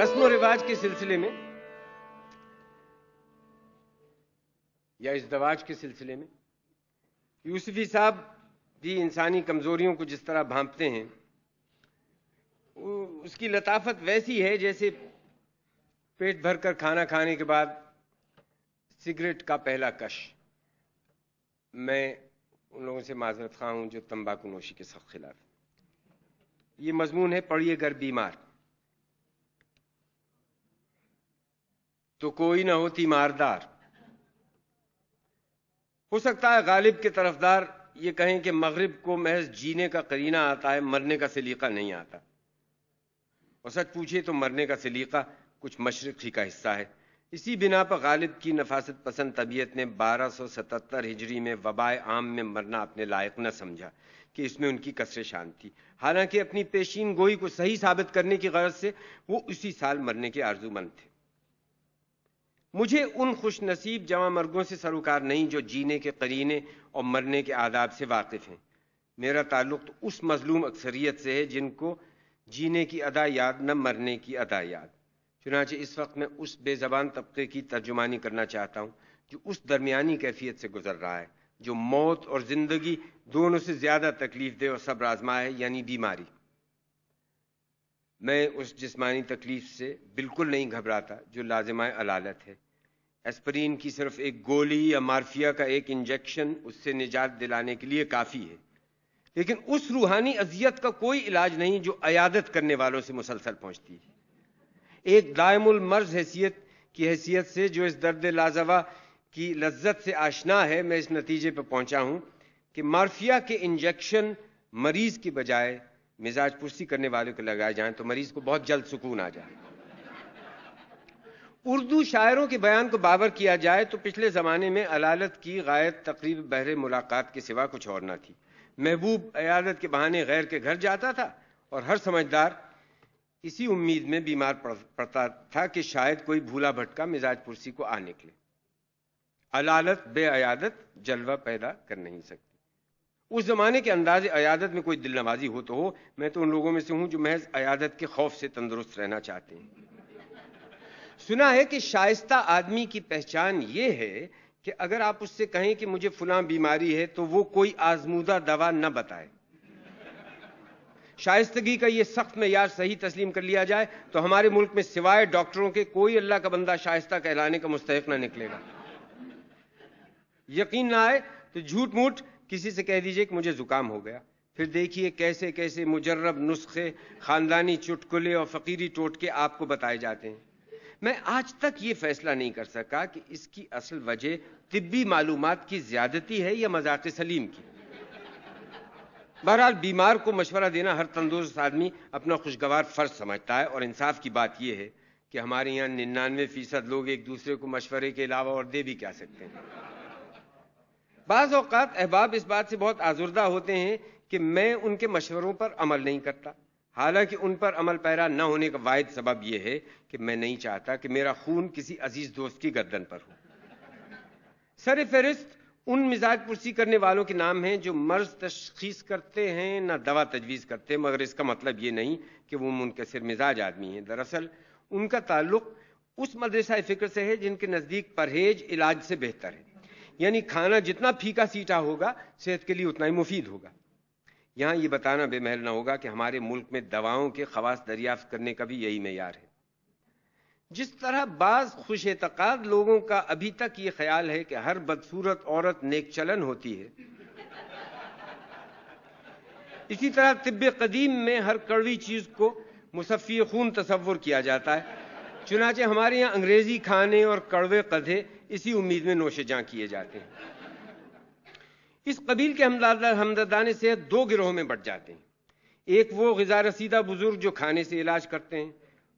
رسم و رواج کے سلسلے میں یا ازدواج کے سلسلے میں یوسفی صاحب بھی انسانی کمزوریوں کو جس طرح بھانپتے ہیں اس کی لطافت ویسی ہے جیسے پیٹ بھر کر کھانا کھانے کے بعد سگریٹ کا پہلا کش۔ میں ان لوگوں سے معذرت خواہ ہوں جو تمباکو نوشی کے سخت خلاف۔ یہ مضمون ہے پڑیے گر بیمار تو کوئی نہ ہوتی ماردار۔ ہو سکتا ہے غالب کے طرفدار یہ کہیں کہ مغرب کو محض جینے کا قرینہ آتا ہے، مرنے کا سلیقہ نہیں آتا، اور سچ پوچھے تو مرنے کا سلیقہ کچھ مشرقی کا حصہ ہے۔ اسی بنا پر غالب کی نفاست پسند طبیعت نے 1277 ہجری میں وبائے عام میں مرنا اپنے لائق نہ سمجھا کہ اس میں ان کی کسر شان تھی، حالانکہ اپنی پیشین گوئی کو صحیح ثابت کرنے کی غرض سے وہ اسی سال مرنے کے آرزو مند تھے۔ مجھے ان خوش نصیب جواں مرگوں سے سروکار نہیں جو جینے کے قرینے اور مرنے کے آداب سے واقف ہیں۔ میرا تعلق تو اس مظلوم اکثریت سے ہے جن کو جینے کی ادا یاد نہ مرنے کی ادا یاد۔ چنانچہ اس وقت میں اس بے زبان طبقے کی ترجمانی کرنا چاہتا ہوں جو اس درمیانی کیفیت سے گزر رہا ہے جو موت اور زندگی دونوں سے زیادہ تکلیف دہ اور صبر آزما ہے، یعنی بیماری۔ میں اس جسمانی تکلیف سے بالکل نہیں گھبراتا جو لازمہ علالت ہے۔ ایسپرین کی صرف ایک گولی یا مارفیا کا ایک انجیکشن اس سے نجات دلانے کے لیے کافی ہے، لیکن اس روحانی اذیت کا کوئی علاج نہیں جو عیادت کرنے والوں سے مسلسل پہنچتی ہے۔ ایک دائم المرض حیثیت سے جو اس درد لازوا کی لذت سے آشنا ہے، میں اس نتیجے پر پہنچا ہوں کہ مارفیا کے انجیکشن مریض کی بجائے مزاج پرسی کرنے والوں کو لگائے جائیں تو مریض کو بہت جلد سکون آ جائے۔ اردو شاعروں کے بیان کو باور کیا جائے تو پچھلے زمانے میں علالت کی غایت تقریب بہر ملاقات کے سوا کچھ اور نہ تھی۔ محبوب عیادت کے بہانے غیر کے گھر جاتا تھا اور ہر سمجھدار اسی امید میں بیمار پڑتا تھا کہ شاید کوئی بھولا بھٹکا مزاج پرسی کو آ نکلے۔ علالت بے عیادت جلوہ پیدا کر نہیں سکتی۔ اس زمانے کے انداز عیادت میں کوئی دل نوازی ہو تو ہو، میں تو ان لوگوں میں سے ہوں جو محض عیادت کے خوف سے تندرست رہنا چاہتے ہیں۔ سنا ہے کہ شائستہ آدمی کی پہچان یہ ہے کہ اگر آپ اس سے کہیں کہ مجھے فلاں بیماری ہے تو وہ کوئی آزمودہ دوا نہ بتائے۔ شائستگی کا یہ سخت معیار صحیح تسلیم کر لیا جائے تو ہمارے ملک میں سوائے ڈاکٹروں کے کوئی اللہ کا بندہ شائستہ کہلانے کا مستحق نہ نکلے گا۔ یقین نہ آئے تو جھوٹ موٹ کسی سے کہہ دیجئے کہ مجھے زکام ہو گیا، پھر دیکھیے کیسے کیسے مجرب نسخے، خاندانی چٹکلے اور فقیری ٹوٹکے آپ کو بتائے جاتے ہیں۔ میں آج تک یہ فیصلہ نہیں کر سکا کہ اس کی اصل وجہ طبی معلومات کی زیادتی ہے یا مذاق سلیم کی۔ بہرحال بیمار کو مشورہ دینا ہر تندرست آدمی اپنا خوشگوار فرض سمجھتا ہے، اور انصاف کی بات یہ ہے کہ ہمارے یہاں 99% لوگ ایک دوسرے کو مشورے کے علاوہ اور دے بھی کیا سکتے ہیں۔ بعض اوقات احباب اس بات سے بہت آزردہ ہوتے ہیں کہ میں ان کے مشوروں پر عمل نہیں کرتا، حالانکہ ان پر عمل پیرا نہ ہونے کا واحد سبب یہ ہے کہ میں نہیں چاہتا کہ میرا خون کسی عزیز دوست کی گردن پر ہو۔ سر فہرست ان مزاج پرسی کرنے والوں کے نام ہیں جو مرض تشخیص کرتے ہیں نہ دوا تجویز کرتے، مگر اس کا مطلب یہ نہیں کہ وہ منکسر مزاج آدمی ہیں۔ دراصل ان کا تعلق اس مدرسہ فکر سے ہے جن کے نزدیک پرہیز علاج سے بہتر ہے، یعنی کھانا جتنا پھیکا سیٹھا ہوگا صحت کے لیے اتنا ہی مفید ہوگا۔ یہاں یہ بتانا بے محل نہ ہوگا کہ ہمارے ملک میں دواؤں کے خواص دریافت کرنے کا بھی یہی معیار ہے۔ جس طرح بعض خوش اعتقاد لوگوں کا ابھی تک یہ خیال ہے کہ ہر بدصورت عورت نیک چلن ہوتی ہے، اسی طرح طب قدیم میں ہر کڑوی چیز کو مصفی خون تصور کیا جاتا ہے۔ چنانچہ ہمارے یہاں انگریزی کھانے اور کڑوے قدحے اسی امید میں نوش جاں کیے جاتے ہیں۔ اس قبیل کے ہمدردان صحت دو گروہوں میں بٹ جاتے ہیں، ایک وہ غذا رسیدہ بزرگ جو کھانے سے علاج کرتے ہیں،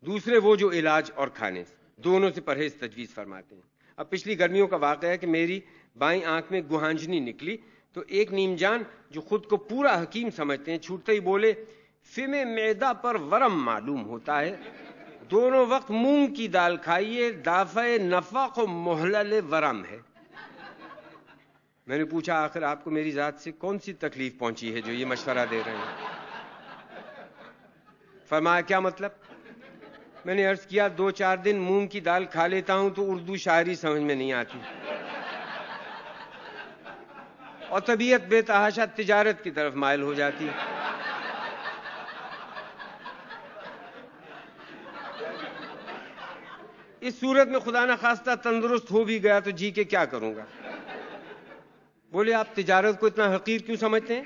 دوسرے وہ جو علاج اور کھانے سے دونوں سے پرہیز تجویز فرماتے ہیں۔ اب پچھلی گرمیوں کا واقعہ ہے کہ میری بائیں آنکھ میں گوہانجنی نکلی تو ایک نیم جان جو خود کو پورا حکیم سمجھتے ہیں چھوٹتے ہی بولے، فم معدہ پر ورم معلوم ہوتا ہے، دونوں وقت مونگ کی دال کھائیے، دافع نفق و محلل ورم ہے۔ میں نے پوچھا آخر آپ کو میری ذات سے کون سی تکلیف پہنچی ہے جو یہ مشورہ دے رہے ہیں؟ فرمایا کیا مطلب؟ میں نے عرض کیا 2-4 دن مونگ کی دال کھا لیتا ہوں تو اردو شاعری سمجھ میں نہیں آتی اور طبیعت بے تحاشا تجارت کی طرف مائل ہو جاتی ہے۔ اس صورت میں خدا نخواستہ تندرست ہو بھی گیا تو جی کے کیا کروں گا؟ بولے آپ تجارت کو اتنا حقیر کیوں سمجھتے ہیں؟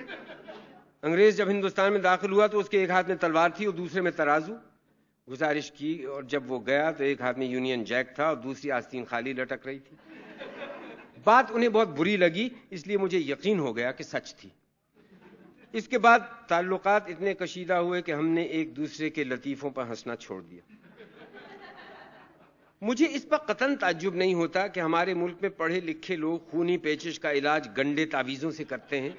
انگریز جب ہندوستان میں داخل ہوا تو اس کے ایک ہاتھ میں تلوار تھی اور دوسرے میں ترازو۔ گزارش کی اور جب وہ گیا تو ایک ہاتھ میں یونین جیک تھا اور دوسری آستین خالی لٹک رہی تھی۔ بات انہیں بہت بری لگی، اس لیے مجھے یقین ہو گیا کہ سچ تھی۔ اس کے بعد تعلقات اتنے کشیدہ ہوئے کہ ہم نے ایک دوسرے کے لطیفوں پر ہنسنا چھوڑ دیا۔ مجھے اس پر قطعاً تعجب نہیں ہوتا کہ ہمارے ملک میں پڑھے لکھے لوگ خونی پیچش کا علاج گنڈے تعویذوں سے کرتے ہیں۔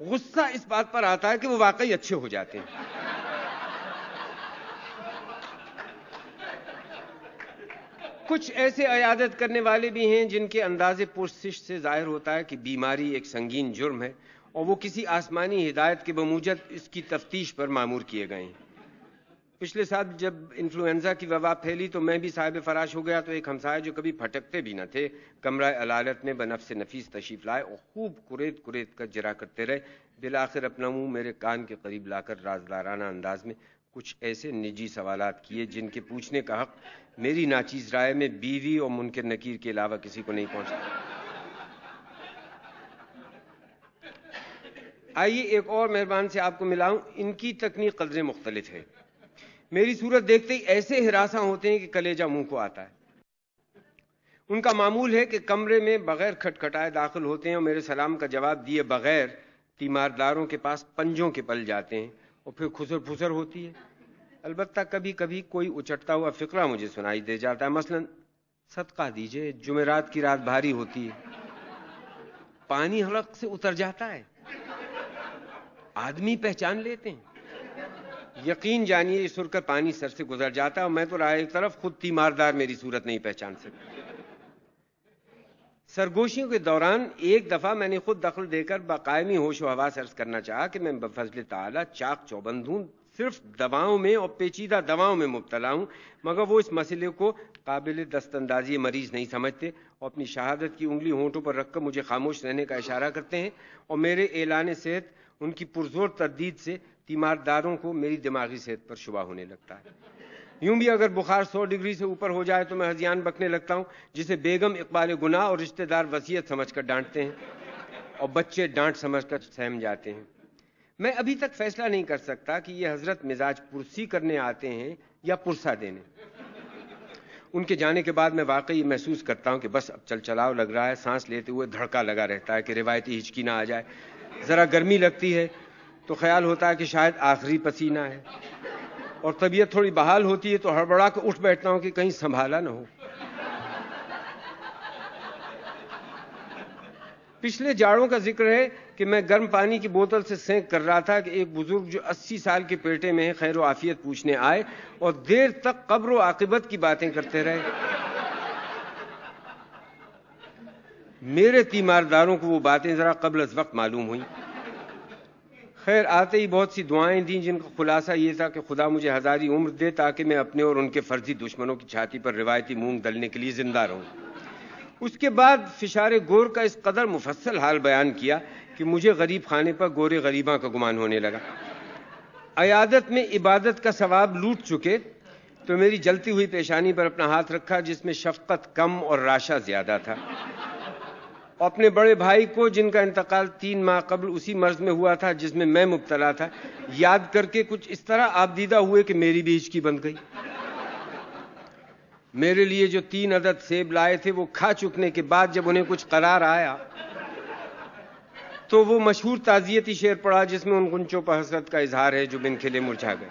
غصہ اس بات پر آتا ہے کہ وہ واقعی اچھے ہو جاتے ہیں۔ کچھ ایسے عیادت کرنے والے بھی ہیں جن کے انداز پرسش سے ظاہر ہوتا ہے کہ بیماری ایک سنگین جرم ہے اور وہ کسی آسمانی ہدایت کے بموجب اس کی تفتیش پر مامور کیے گئے ہیں۔ پچھلے سال جب انفلوئنزا کی وبا پھیلی تو میں بھی صاحب فراش ہو گیا تو ایک ہمسایہ جو کبھی پھٹکتے بھی نہ تھے کمرہ علالت میں بنفس نفیس تشریف لائے اور خوب کریت کر جرا کرتے رہے۔ بالآخر اپنا منہ میرے کان کے قریب لا کر رازدارانہ انداز میں کچھ ایسے نجی سوالات کیے جن کے پوچھنے کا حق میری ناچیز رائے میں بیوی اور منکر نکیر کے علاوہ کسی کو نہیں پہنچتا۔ آئیے ایک اور مہربان سے آپ کو ملاؤں، ان کی تکنیک قدرے مختلف ہے۔ میری صورت دیکھتے ہی ایسے ہراساں ہوتے ہیں کہ کلیجہ منہ کو آتا ہے۔ ان کا معمول ہے کہ کمرے میں بغیر کھٹکھٹائے داخل ہوتے ہیں اور میرے سلام کا جواب دیے بغیر تیمارداروں کے پاس پنجوں کے پل جاتے ہیں اور پھر خسر پھسر ہوتی ہے۔ البتہ کبھی کبھی کوئی اچٹتا ہوا فقرہ مجھے سنائی دے جاتا ہے، مثلاً صدقہ دیجئے جمعرات کی رات بھاری ہوتی ہے، پانی حلق سے اتر جاتا ہے، آدمی پہچان لیتے ہیں۔ یقین جانیے اس سر کا پانی سر سے گزر جاتا ہے اور میں تو رہا ایک طرف، خود تیماردار میری صورت نہیں پہچان سکتے۔ سرگوشیوں کے دوران ایک دفعہ میں نے خود دخل دے کر باقائمی ہوش و حواس عرض کرنا چاہا کہ میں بفضل تعالی چاق چوبند ہوں، صرف دواؤں میں اور پیچیدہ دواؤں میں مبتلا ہوں، مگر وہ اس مسئلے کو قابل دست اندازی مریض نہیں سمجھتے اور اپنی شہادت کی انگلی ہونٹوں پر رکھ کر مجھے خاموش رہنے کا اشارہ کرتے ہیں، اور میرے اعلان صحت ان کی پرزور تردید سے تیمارداروں کو میری دماغی صحت پر شبہ ہونے لگتا ہے۔ یوں بھی اگر بخار 100 ڈگری سے اوپر ہو جائے تو میں ہذیان بکنے لگتا ہوں، جسے بیگم اقبال گناہ اور رشتہ دار وصیت سمجھ کر ڈانٹتے ہیں اور بچے ڈانٹ سمجھ کر سہم جاتے ہیں۔ میں ابھی تک فیصلہ نہیں کر سکتا کہ یہ حضرت مزاج پرسی کرنے آتے ہیں یا پرسا دینے۔ ان کے جانے کے بعد میں واقعی محسوس کرتا ہوں کہ بس اب چلاؤ لگ رہا ہے، سانس لیتے ہوئے دھڑکا لگا رہتا ہے کہ روایتی ہچکی نہ آ جائے، ذرا گرمی لگتی ہے تو خیال ہوتا ہے کہ شاید آخری پسینہ ہے، اور طبیعت تھوڑی بحال ہوتی ہے تو ہڑبڑا کے اٹھ بیٹھتا ہوں کہ کہیں سنبھالا نہ ہو۔ پچھلے جاڑوں کا ذکر ہے کہ میں گرم پانی کی بوتل سے سینک کر رہا تھا کہ ایک بزرگ جو 80 سال کے پیٹے میں ہے خیر و عافیت پوچھنے آئے اور دیر تک قبر و عاقبت کی باتیں کرتے رہے۔ میرے تیمارداروں کو وہ باتیں ذرا قبل از وقت معلوم ہوئیں۔ خیر آتے ہی بہت سی دعائیں دیں جن کا خلاصہ یہ تھا کہ خدا مجھے ہزاری عمر دے تاکہ میں اپنے اور ان کے فرضی دشمنوں کی چھاتی پر روایتی مونگ دلنے کے لیے زندہ رہوں۔ اس کے بعد فشار گور کا اس قدر مفصل حال بیان کیا کہ مجھے غریب خانے پر گورے غریباں کا گمان ہونے لگا۔ عیادت میں عبادت کا ثواب لوٹ چکے تو میری جلتی ہوئی پیشانی پر اپنا ہاتھ رکھا جس میں شفقت کم اور راشا زیادہ تھا، اور اپنے بڑے بھائی کو جن کا انتقال 3 ماہ قبل اسی مرض میں ہوا تھا جس میں میں مبتلا تھا یاد کر کے کچھ اس طرح آبدیدہ ہوئے کہ میری بھی ہچکی بند گئی۔ میرے لیے جو 3 عدد سیب لائے تھے وہ کھا چکنے کے بعد جب انہیں کچھ قرار آیا تو وہ مشہور تعزیتی شعر پڑا جس میں ان غنچوں پر حسرت کا اظہار ہے جو بن کھلے مرجھا گئے۔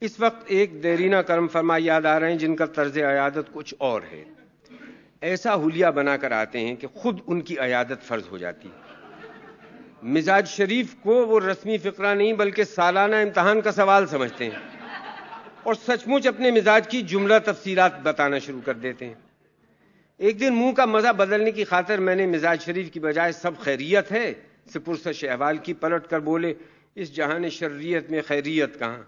اس وقت ایک دیرینہ کرم فرما یاد آ رہے ہیں جن کا طرز عیادت کچھ اور ہے۔ ایسا حلیہ بنا کر آتے ہیں کہ خود ان کی عیادت فرض ہو جاتی ہے۔ مزاج شریف کو وہ رسمی فقرہ نہیں بلکہ سالانہ امتحان کا سوال سمجھتے ہیں اور سچ مچ اپنے مزاج کی جملہ تفصیلات بتانا شروع کر دیتے ہیں۔ ایک دن منہ کا مزہ بدلنے کی خاطر میں نے مزاج شریف کی بجائے سب خیریت ہے سے پرسش احوال کی، پلٹ کر بولے اس جہان شریعت میں خیریت کہاں،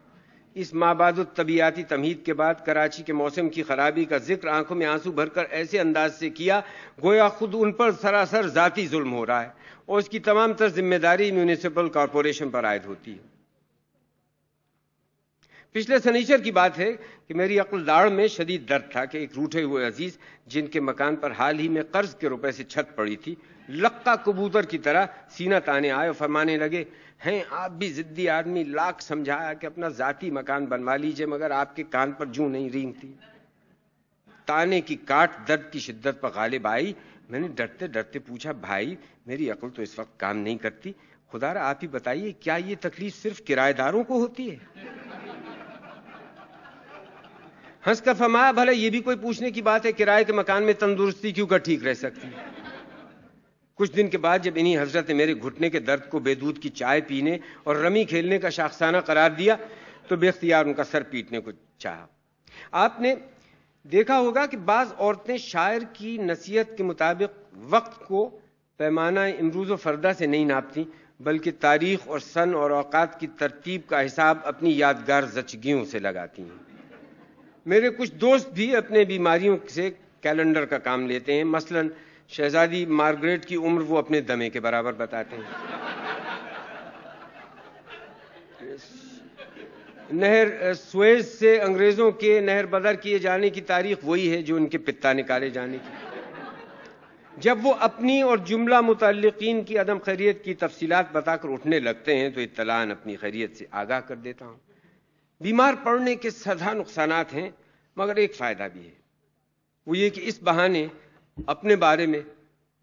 اس مابعد الطبیعاتی تمہید کے بعد کراچی کے موسم کی خرابی کا ذکر آنکھوں میں آنسو بھر کر ایسے انداز سے کیا گویا خود ان پر سراسر ذاتی ظلم ہو رہا ہے اور اس کی تمام تر ذمہ داری میونسپل کارپوریشن پر عائد ہوتی ہے۔ پچھلے سنیچر کی بات ہے کہ میری عقل داڑ میں شدید درد تھا کہ ایک روٹھے ہوئے عزیز جن کے مکان پر حال ہی میں قرض کے روپے سے چھت پڑی تھی، لقا کبوتر کی طرح سینہ تانے آئے اور فرمانے لگے، ہیں آپ بھی ضدی آدمی، لاکھ سمجھایا کہ اپنا ذاتی مکان بنوا لیجئے مگر آپ کے کان پر جوں نہیں رینگتی۔ تانے کی کاٹ درد کی شدت پر غالب آئی۔ میں نے ڈرتے ڈرتے پوچھا، بھائی میری عقل تو اس وقت کام نہیں کرتی، خدا را آپ ہی بتائیے کیا یہ تکلیف صرف کرایہ داروں کو ہوتی ہے؟ ہنس کر فرمایا، بھلا یہ بھی کوئی پوچھنے کی بات ہے، کرائے کے مکان میں تندرستی کیوں کر ٹھیک رہ سکتی؟ کچھ دن کے بعد جب انہی حضرت نے میرے گھٹنے کے درد کو بے دودھ کی چائے پینے اور رمی کھیلنے کا شاخسانہ قرار دیا تو بے اختیار ان کا سر پیٹنے کو چاہا۔ آپ نے دیکھا ہوگا کہ بعض عورتیں شاعر کی نصیحت کے مطابق وقت کو پیمانہ امروز و فردا سے نہیں ناپتی بلکہ تاریخ اور سن اور اوقات کی ترتیب کا حساب اپنی یادگار زچگیوں سے لگاتی ہیں۔ میرے کچھ دوست بھی اپنے بیماریوں سے کیلنڈر کا کام لیتے ہیں، مثلا شہزادی مارگریٹ کی عمر وہ اپنے دمے کے برابر بتاتے ہیں۔ نہر سویز سے انگریزوں کے نہر بدر کیے جانے کی تاریخ وہی ہے جو ان کے پتا نکالے جانے کی۔ جب وہ اپنی اور جملہ متعلقین کی عدم خیریت کی تفصیلات بتا کر اٹھنے لگتے ہیں تو اطلاعاً اپنی خیریت سے آگاہ کر دیتا ہوں۔ بیمار پڑنے کے سزا نقصانات ہیں مگر ایک فائدہ بھی ہے، وہ یہ کہ اس بہانے اپنے بارے میں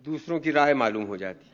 دوسروں کی رائے معلوم ہو جاتی۔